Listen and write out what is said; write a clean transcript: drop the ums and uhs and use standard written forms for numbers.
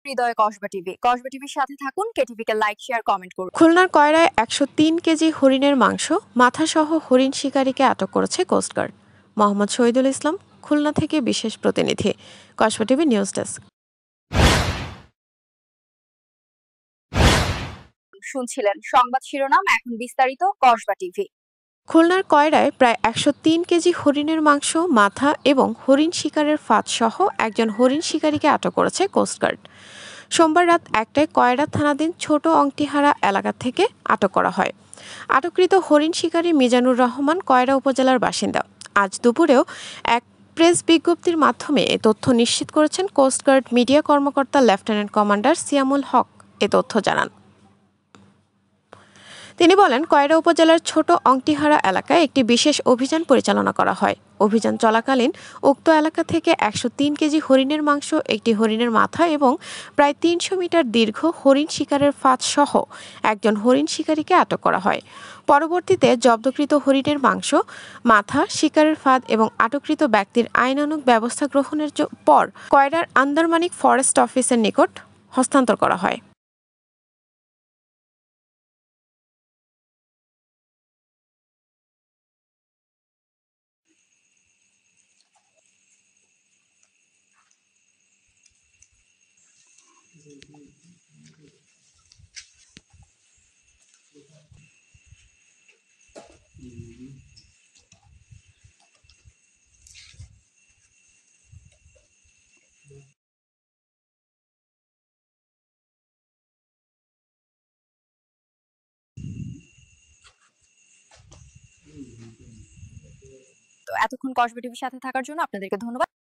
হৃদয়ে কসবা টিভির সাথে থাকুন। কেটিভিকে লাইক, শেয়ার, কমেন্ট করুন। খুলনার কয়রায় ১০৩ কেজি হরিণের মাংস মাথাসহ হরিণ শিকারীকে আটক করেছে কোস্টগার্ড। মোহাম্মদ শহীদুল ইসলাম, খুলনা থেকে বিশেষ প্রতিনিধি, কসবা টিভি নিউজ ডেস্ক। শুনছিলেন সংবাদ শিরোনাম, এখন বিস্তারিত। কসবা টিভি। খুলনার কয়রায় প্রায় ১০৩ কেজি হরিণের মাংস, মাথা এবং হরিণ শিকারের ফাঁদ সহ একজন হরিণ শিকারীকে আটক করেছে কোস্টগার্ড। সোমবার রাত ১টায় কয়রা থানাধীন ছোট অংটিহারা এলাকা থেকে আটক করা হয়। আটককৃত হরিণ শিকারী মিজানুর রহমান কয়রা উপজেলার বাসিন্দা। আজ দুপুরেও এক প্রেস বিজ্ঞপ্তির মাধ্যমে এ তথ্য নিশ্চিত করেছেন কোস্টগার্ড মিডিয়া কর্মকর্তা লেফটেন্যান্ট কমান্ডার সিয়ামুল হক। এ তথ্য জানান তিনি বলেন, কয়রা উপজেলার ছোট অংটিহারা এলাকায় একটি বিশেষ অভিযান পরিচালনা করা হয়। অভিযান চলাকালীন উক্ত এলাকা থেকে ১০৩ কেজি হরিণের মাংস, একটি হরিণের মাথা এবং প্রায় ৩০০ মিটার দীর্ঘ হরিণ শিকারের ফাঁদ সহ একজন হরিণ শিকারীকে আটক করা হয়। পরবর্তীতে জব্দকৃত হরিণের মাংস, মাথা, শিকারের ফাঁদ এবং আটককৃত ব্যক্তির আইনানুগ ব্যবস্থা গ্রহণের পর কয়রার আন্দারমানিক ফরেস্ট অফিসের নিকট হস্তান্তর করা হয়। তো এতক্ষণ কসবা টিভির সাথে থাকার জন্য আপনাদেরকে ধন্যবাদ।